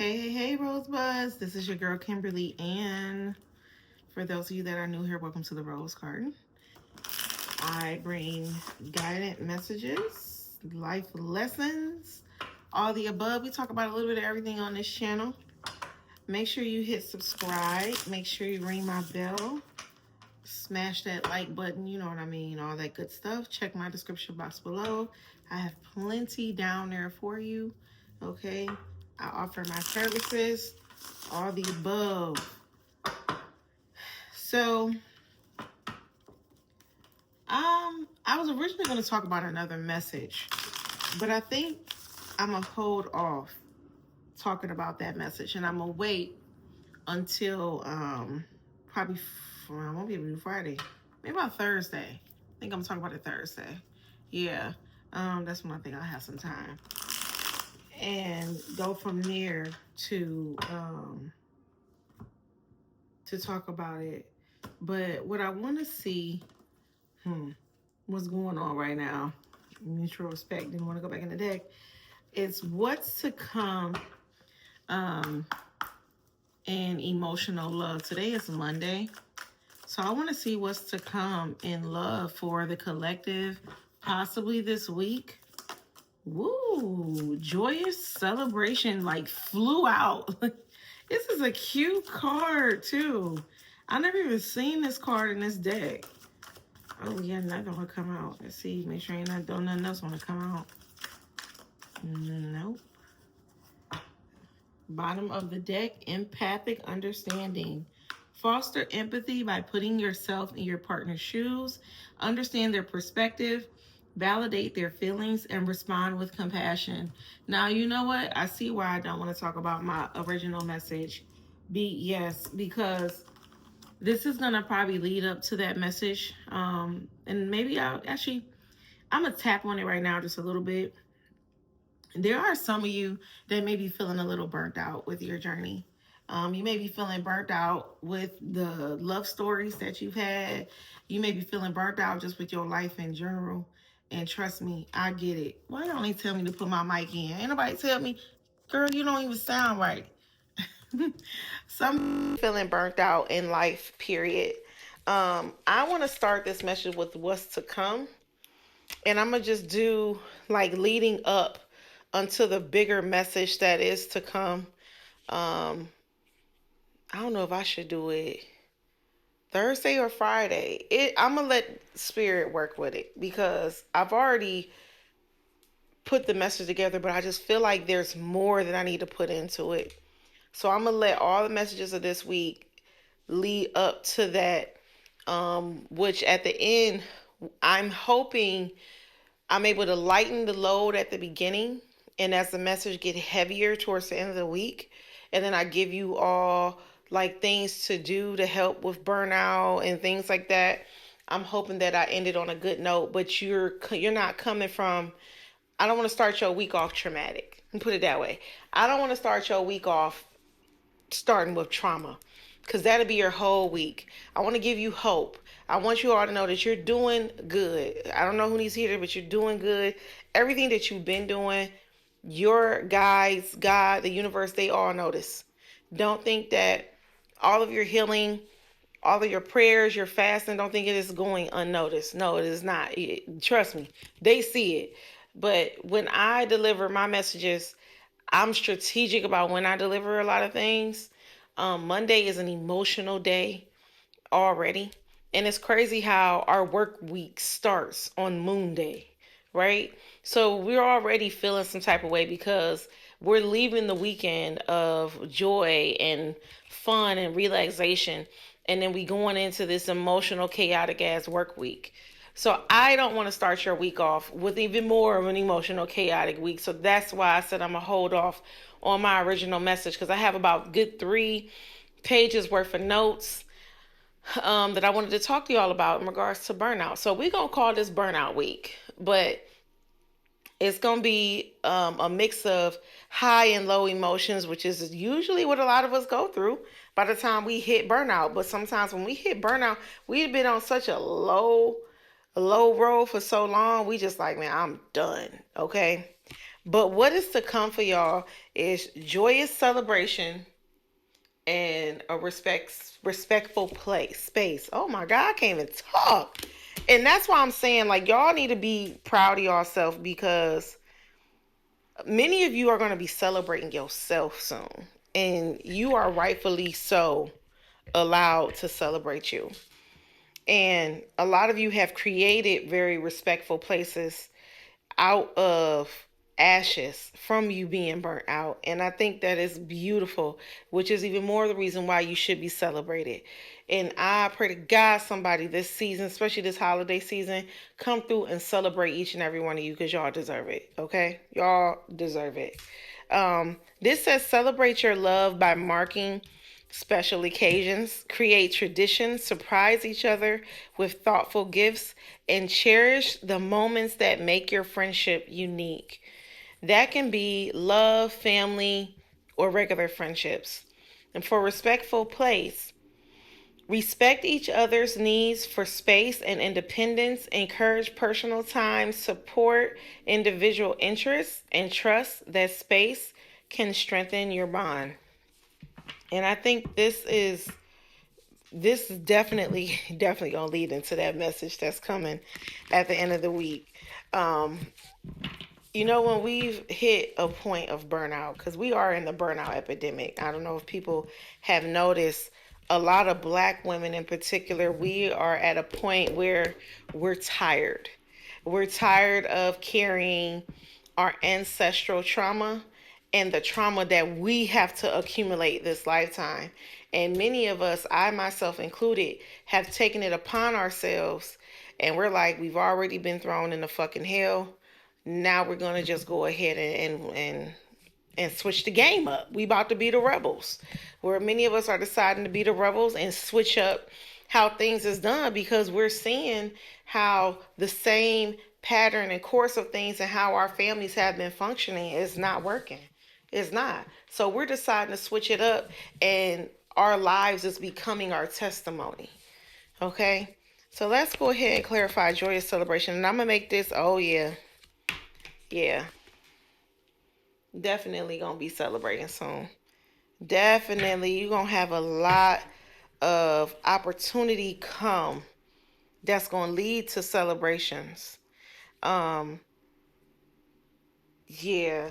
Hey, Rosebuds. This is your girl, Kimberly Ann. For those of you that are new here, welcome to the Rose Garden. I bring guided messages, life lessons, all the above. We talk about a little bit of everything on this channel. Make sure you hit subscribe. Make sure you ring my bell. Smash that like button, you know what I mean, all that good stuff. Check my description box below. I have plenty down there for you, okay? I offer my services, all the above. So, I was originally going to talk about another message, but I think I'm going to hold off talking about that message, and I'm going to wait until, probably, I won't be able to do Friday, maybe about Thursday. I think I'm talking about it Thursday. Yeah, that's when I think I'll have some time. And go from there to talk about it. But what I want to see, what's going on right now, mutual respect, didn't want to go back in the deck, it's what's to come in emotional love. Today is Monday. So I want to see what's to come in love for the collective, possibly this week. Woo, joyous celebration like flew out. This is a cute card too. I never even seen this card in this deck. Oh yeah, another one come out. Let's see, make sure ain't not doing nothing else want to come out. Nope. Bottom of the deck, empathic understanding. Foster empathy by putting yourself in your partner's shoes. Understand their perspective. Validate their feelings and respond with compassion. Now, you know what? I see why I don't want to talk about my original message. Yes, because this is going to probably lead up to that message. And maybe I'm going to tap on it right now just a little bit. There are some of you that may be feeling a little burnt out with your journey. You may be feeling burnt out with the love stories that you've had. You may be feeling burnt out just with your life in general. And trust me, I get it. Why y'all ain't tell me to put my mic in? Ain't nobody tell me, girl, you don't even sound right. Some feeling burnt out in life, period. I want to start this message with what's to come. And I'm going to just do like leading up unto the bigger message that is to come. I don't know if I should do it Thursday or Friday. I'm going to let Spirit work with it because I've already put the message together, but I just feel like there's more that I need to put into it. So I'm going to let all the messages of this week lead up to that, which at the end, I'm hoping I'm able to lighten the load at the beginning. And as the message get heavier towards the end of the week, and then I give you all like things to do to help with burnout and things like that. I'm hoping that I ended on a good note, but you're not coming from, I don't want to start your week off traumatic. Put it that way. I don't want to start your week off starting with trauma, because that'll be your whole week. I want to give you hope. I want you all to know that you're doing good. I don't know who needs to hear it, but you're doing good. Everything that you've been doing, your guides, God, the universe, they all notice. Don't think that all of your healing, all of your prayers, your fasting, don't think it is going unnoticed. No, it is not. Trust me, they see it. But when I deliver my messages, I'm strategic about when I deliver a lot of things. Monday is an emotional day already. And it's crazy how our work week starts on Moon Day, right? So we're already feeling some type of way because we're leaving the weekend of joy and fun and relaxation. And then we going into this emotional, chaotic ass work week. So I don't want to start your week off with even more of an emotional, chaotic week. So that's why I said I'm going to hold off on my original message, because I have about good 3 pages worth of notes that I wanted to talk to y'all about in regards to burnout. So we're going to call this Burnout Week, but it's going to be a mix of high and low emotions, which is usually what a lot of us go through by the time we hit burnout. But sometimes when we hit burnout, we've been on such a low road for so long, we just like, man, I'm done, okay? But what is to come for y'all is joyous celebration and a respectful place space. Oh my God, I can't even talk. And that's why I'm saying, like, y'all need to be proud of yourself, because many of you are going to be celebrating yourself soon, and you are rightfully so allowed to celebrate you. And a lot of you have created very respectful places out of ashes from you being burnt out. And I think that is beautiful, which is even more the reason why you should be celebrated. And I pray to God somebody this season, especially this holiday season, come through and celebrate each and every one of you, because y'all deserve it. Okay? Y'all deserve it. This says celebrate your love by marking special occasions, create traditions, surprise each other with thoughtful gifts, and cherish the moments that make your friendship unique. That can be love, family, or regular friendships. And for respectful place, respect each other's needs for space and independence, encourage personal time, support individual interests, and trust that space can strengthen your bond. And I think this is definitely gonna lead into that message that's coming at the end of the week. Um, when we've hit a point of burnout, because we are in the burnout epidemic. I don't know if people have noticed. A lot of Black women in particular, we are at a point where we're tired. We're tired of carrying our ancestral trauma and the trauma that we have to accumulate this lifetime. And many of us, I myself included, have taken it upon ourselves, and we're like, we've already been thrown in the fucking hell. Now we're gonna just go ahead and switch the game up. We about to be the rebels. Where many of us are deciding to be the rebels and switch up how things is done, because we're seeing how the same pattern and course of things and how our families have been functioning is not working. It's not. So we're deciding to switch it up, and our lives is becoming our testimony. Okay? So let's go ahead and clarify joyous celebration. And I'm gonna make this, oh yeah. Yeah. Definitely gonna be celebrating soon. Definitely, you're gonna have a lot of opportunity come that's gonna lead to celebrations. Um, yeah,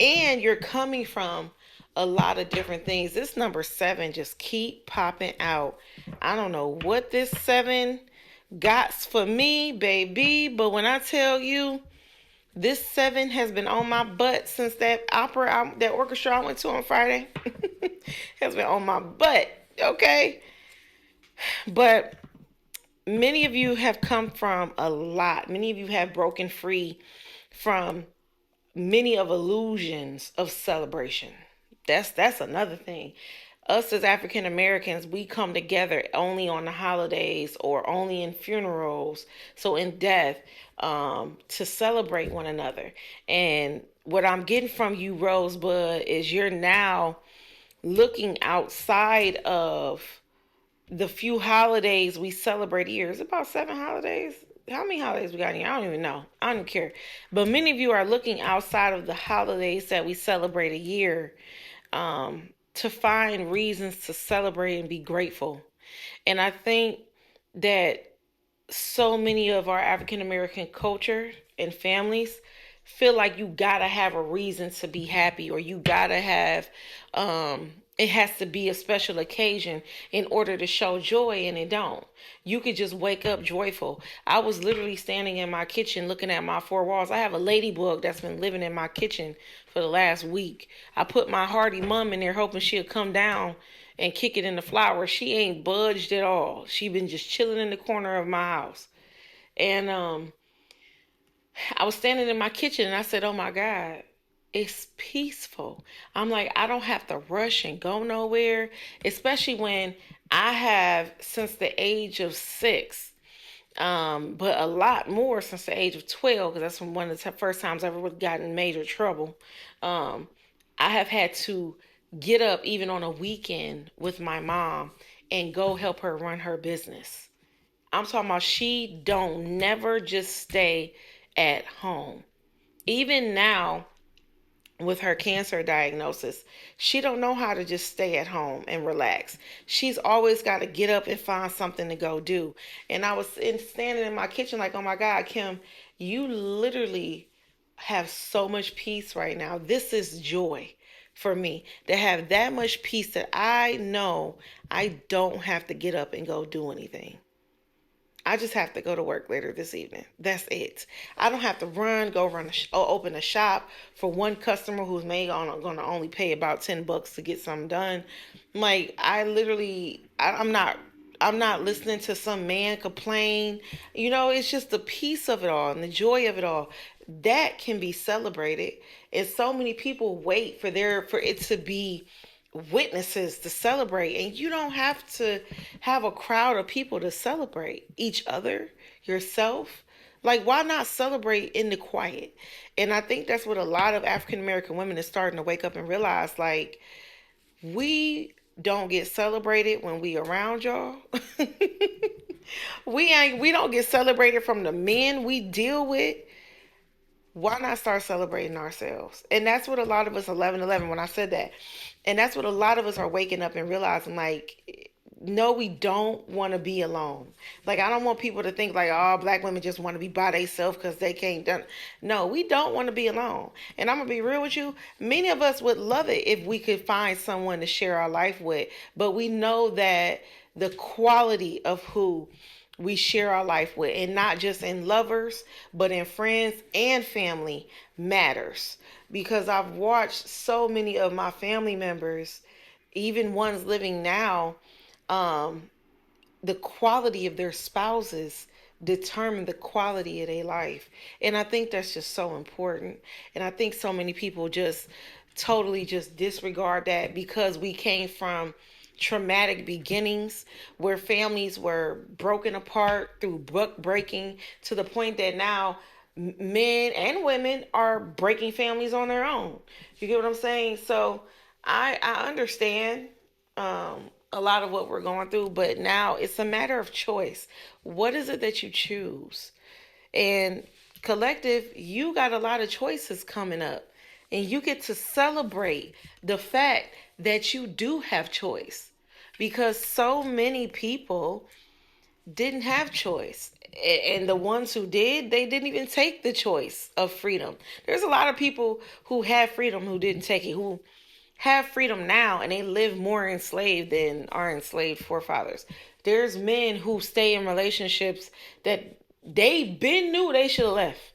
and you're coming from a lot of different things. This number 7 just keep popping out. I don't know what this 7 got for me, baby, but when I tell you, this 7 has been on my butt since that orchestra I went to on Friday. Has been on my butt, okay? But many of you have come from a lot. Many of you have broken free from many of illusions of celebration. That's another thing. Us as African Americans, we come together only on the holidays or only in funerals, so in death, to celebrate one another. And what I'm getting from you, Rosebud, is you're now looking outside of the few holidays we celebrate a year. It's about 7 holidays. How many holidays we got in here? I don't even know. I don't care. But many of you are looking outside of the holidays that we celebrate a year, to find reasons to celebrate and be grateful. And I think that so many of our African American culture and families feel like you gotta have a reason to be happy, or you gotta have it has to be a special occasion in order to show joy, and it don't. You could just wake up joyful. I was literally standing in my kitchen looking at my 4 walls. I have a ladybug that's been living in my kitchen for the last week. I put my hardy mom in there hoping she'll come down and kick it in the flower. She ain't budged at all. She been just chilling in the corner of my house. And I was standing in my kitchen and I said, "Oh my God, it's peaceful." I'm like, I don't have to rush and go nowhere, especially when I have since the age of 6, but a lot more since the age of 12, because that's when one of the first times I ever got in major trouble. Um, I have had to get up even on a weekend with my mom and go help her run her business. I'm talking about she don't never just stay at home. Even now, with her cancer diagnosis, she don't know how to just stay at home and relax. She's always got to get up and find something to go do. And I was standing in my kitchen like, oh my God, Kim, you literally have so much peace right now. This is joy for me to have that much peace that I know I don't have to get up and go do anything. I just have to go to work later this evening. That's it. I don't have to open a shop for one customer who's maybe going to only pay about $10 to get something done. Like I literally, I'm not listening to some man complain. It's just the peace of it all and the joy of it all that can be celebrated. And so many people wait for it to be witnesses to celebrate, and you don't have to have a crowd of people to celebrate each other, yourself. Like, why not celebrate in the quiet? And I think that's what a lot of African American women is starting to wake up and realize, like, we don't get celebrated when we around y'all. We don't get celebrated from the men we deal with. Why not start celebrating ourselves? And that's what a lot of us, 11:11, when I said that, and that's what a lot of us are waking up and realizing, like, no, we don't want to be alone. Like, I don't want people to think like, oh, black women just want to be by themselves because they can't done. No, we don't want to be alone. And I'm gonna be real with you. Many of us would love it if we could find someone to share our life with, but we know that the quality of who we share our life with, and not just in lovers, but in friends and family, matters. Because I've watched so many of my family members, even ones living now, um, the quality of their spouses determine the quality of their life. And I think that's just so important. And I think so many people just totally just disregard that because we came from traumatic beginnings where families were broken apart through book breaking to the point that now men and women are breaking families on their own. You get what I'm saying? So I understand a lot of what we're going through, but now it's a matter of choice. What is it that you choose? And collective, you got a lot of choices coming up, and you get to celebrate the fact that you do have choice, because so many people didn't have choice. And the ones who did, they didn't even take the choice of freedom. There's a lot of people who had freedom who didn't take it, who have freedom now and they live more enslaved than our enslaved forefathers. There's men who stay in relationships that they been knew they should have left,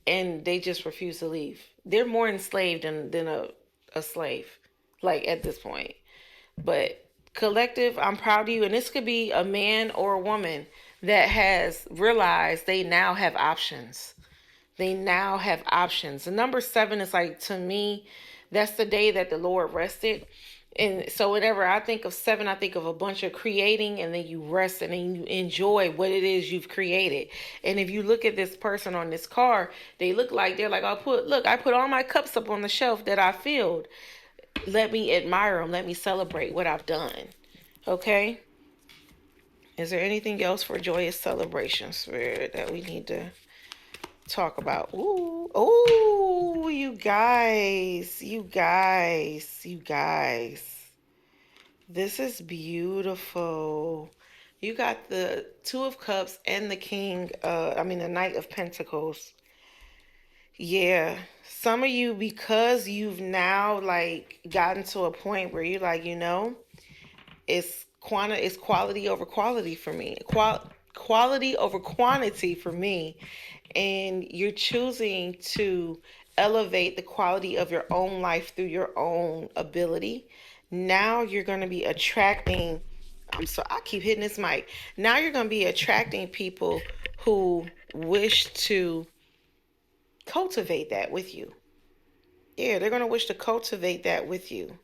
and they just refuse to leave. They're more enslaved than a slave, like at this point. But collective, I'm proud of you. And this could be a man or a woman that has realized they now have options. They now have options. The number 7 is like, to me, that's the day that the Lord rested. And so whenever I think of 7, I think of a bunch of creating, and then you rest and then you enjoy what it is you've created. And if you look at this person on this car, they're like, I put all my cups up on the shelf that I filled. Let me admire them. Let me celebrate what I've done. Okay? Is there anything else for joyous celebrations that we need to talk about? Ooh, you guys. This is beautiful. You got the Two of Cups and the the Knight of Pentacles. Yeah. Some of you, because you've now like gotten to a point where you're like, it's quality over quality for me. Quality over quantity for me. And you're choosing to elevate the quality of your own life through your own ability. Now you're going to be attracting, I keep hitting this mic. Now you're going to be attracting people who wish to cultivate that with you. Yeah, they're going to wish to cultivate that with you.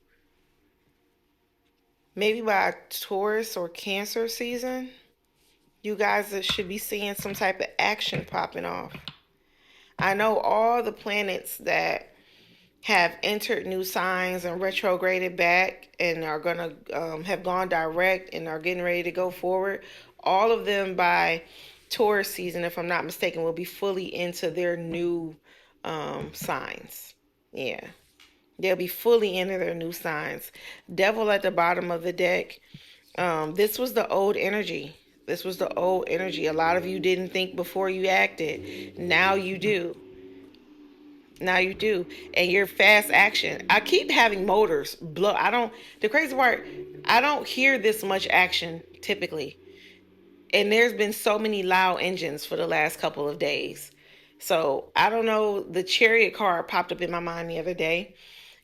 Maybe by Taurus or Cancer season, you guys should be seeing some type of action popping off. I know all the planets that have entered new signs and retrograded back and are going to have gone direct and are getting ready to go forward. All of them by Taurus season, if I'm not mistaken, will be fully into their new signs. Yeah. They'll be fully into their new signs. Devil at the bottom of the deck. This was the old energy. This was the old energy. A lot of you didn't think before you acted. Now you do. Now you do. And your fast action. I keep having motors blow. I don't, the crazy part, I don't hear this much action typically. And there's been so many loud engines for the last couple of days. So I don't know. The chariot card popped up in my mind the other day,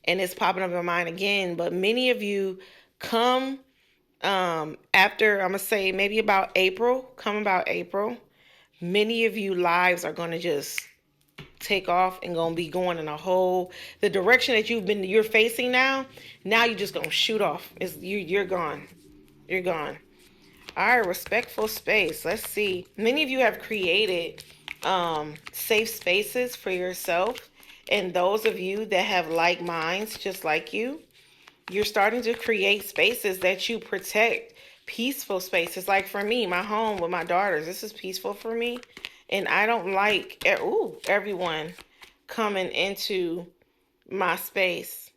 and it's popping up in my mind again. But many of you come after, I'm gonna say maybe about April. Come about April. Many of you lives are gonna just take off and gonna be going in a whole the direction that you're facing now. Now you're just gonna shoot off. You're gone. You're gone. All right, respectful space. Let's see. Many of you have created safe spaces for yourself. And those of you that have like minds, just like you're starting to create spaces that you protect, peaceful spaces. Like for me, my home with my daughters, this is peaceful for me. And I don't like everyone coming into my space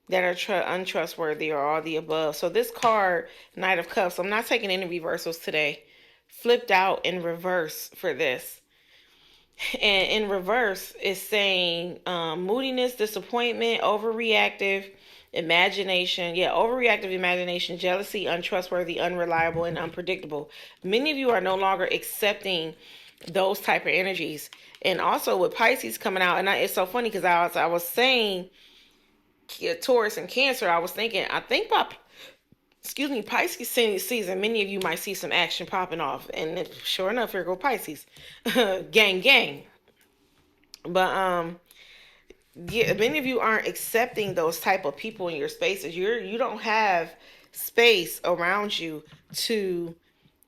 that are untrustworthy or all the above. So this card, Knight of Cups, I'm not taking any reversals today. Flipped out in reverse for this. And in reverse is saying moodiness, disappointment, overreactive imagination. Yeah, overreactive imagination, jealousy, untrustworthy, unreliable, and unpredictable. Many of you are no longer accepting those type of energies. And also with Pisces coming out, and it's so funny because I was saying Taurus and Cancer, I was thinking, I think Pisces season, many of you might see some action popping off. And sure enough, here go Pisces. Gang, gang. But yeah, many of you aren't accepting those type of people in your spaces. You don't have space around you to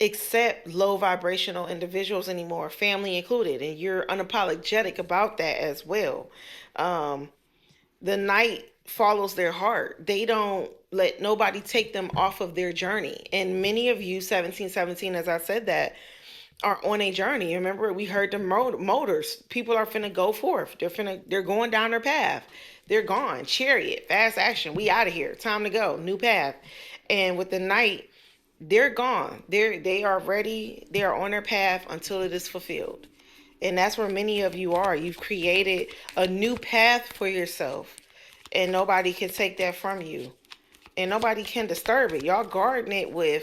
accept low vibrational individuals anymore, family included, and you're unapologetic about that as well. The Knight follows their heart. They don't let nobody take them off of their journey. And many of you, 1717, as I said that, are on a journey. Remember, we heard the motors. People are finna go forth. They're going down their path. They're gone. Chariot, fast action. We out of here. Time to go. New path. And with the Knight, they're gone. They are ready. They are on their path until it is fulfilled. And that's where many of you are. You've created a new path for yourself. And nobody can take that from you. And nobody can disturb it. Y'all guarding it with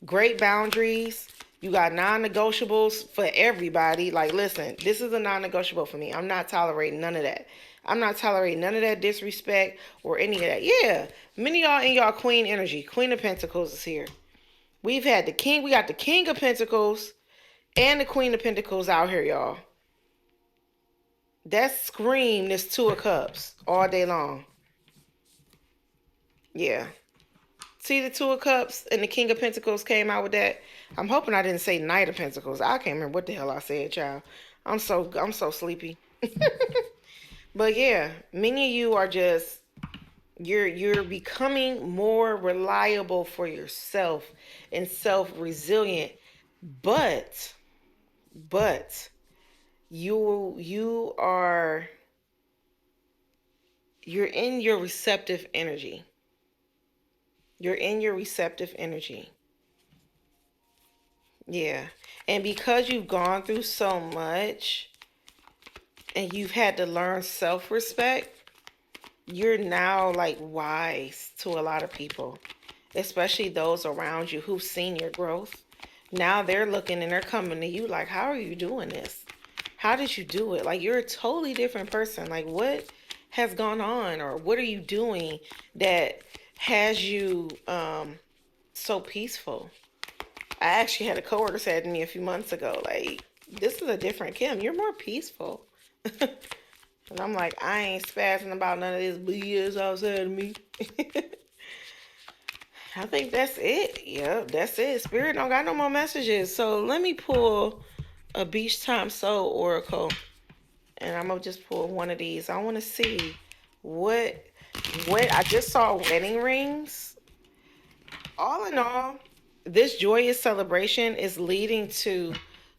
great boundaries. You got non-negotiables for everybody. Like, listen, this is a non-negotiable for me. I'm not tolerating none of that. I'm not tolerating none of that disrespect or any of that. Yeah, many of y'all in y'all queen energy. Queen of Pentacles is here. We've had the king. We got the King of Pentacles and the Queen of Pentacles out here, y'all. That scream this Two of Cups all day long. Yeah. See, the Two of Cups and the King of Pentacles came out with that. I'm hoping I didn't say Knight of Pentacles. I can't remember what the hell I said, child. I'm so sleepy. But yeah, many of you are just you're becoming more reliable for yourself and self-resilient. But you're in your receptive energy. You're in your receptive energy. Yeah. And because you've gone through so much and you've had to learn self-respect, you're now like wise to a lot of people, especially those around you who've seen your growth. Now they're looking and they're coming to you like, how are you doing this? How did you do it? Like, you're a totally different person. Like, what has gone on, or what are you doing that has you so peaceful? I actually had a coworker said to me a few months ago, like, this is a different Kim. You're more peaceful. And I'm like, I ain't spazzing about none of this BS outside of me. I think that's it. Yep, that's it. Spirit don't got no more messages. So let me pull a Beach Time Soul Oracle. And I'm going to just pull one of these. I want to see what I just saw wedding rings. All in all, this joyous celebration is leading to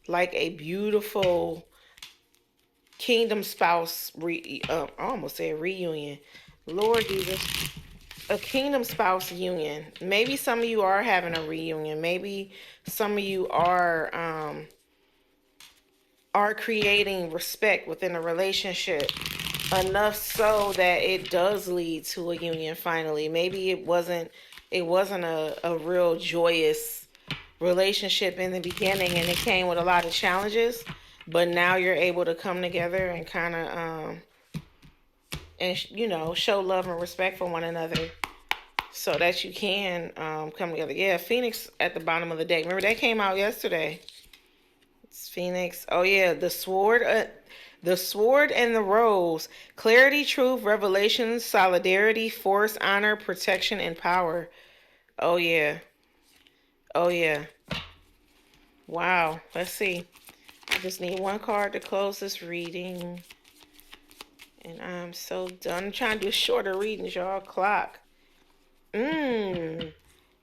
like a beautiful kingdom spouse I almost said reunion. Lord Jesus. A kingdom spouse union. Maybe some of you are having a reunion. Maybe some of you are creating respect within a relationship enough so that it does lead to a union finally. Maybe it wasn't a real joyous relationship in the beginning and it came with a lot of challenges, but now you're able to come together and kind of show love and respect for one another so that you can come together. Yeah, Phoenix at the bottom of the deck. Remember that came out yesterday. It's Phoenix. Oh yeah, the sword and the rose. Clarity, truth, revelation, solidarity, force, honor, protection, and power. Oh yeah. Oh yeah. Wow. Let's see. I just need one card to close this reading. And I'm so done. I'm trying to do shorter readings, y'all. Clock. Mmm.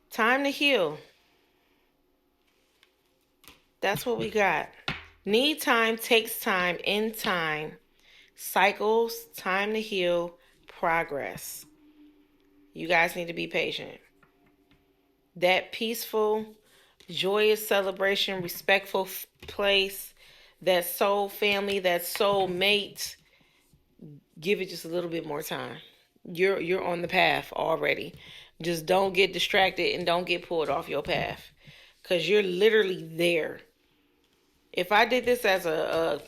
Time to heal. That's what we got. Need time, takes time, in time. Cycles, time to heal, progress. You guys need to be patient. That peaceful, joyous celebration, respectful place, that soul family, that soul mate, give it just a little bit more time. You're on the path already. Just don't get distracted and don't get pulled off your path. Cause you're literally there. If I did this as a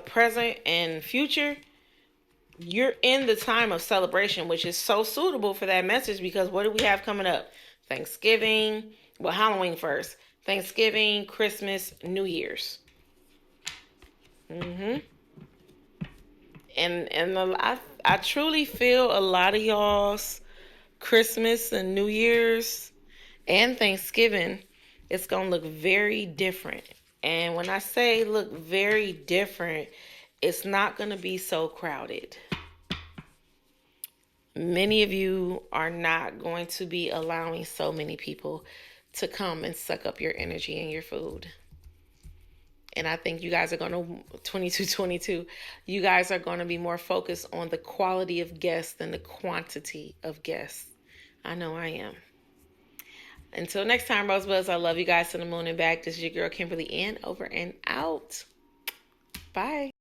present and future, you're in the time of celebration, which is so suitable for that message because what do we have coming up? Thanksgiving, well, Halloween first. Thanksgiving, Christmas, New Year's. hmm I truly feel a lot of y'all's Christmas and New Year's and Thanksgiving, it's going to look very different. And when I say look very different, it's not going to be so crowded. Many of you are not going to be allowing so many people to come and suck up your energy and your food. And I think you guys are going to, 2222, you guys are going to be more focused on the quality of guests than the quantity of guests. I know I am. Until next time, Rosebuds, I love you guys to the moon and back. This is your girl, Kimberly Ann, over and out. Bye.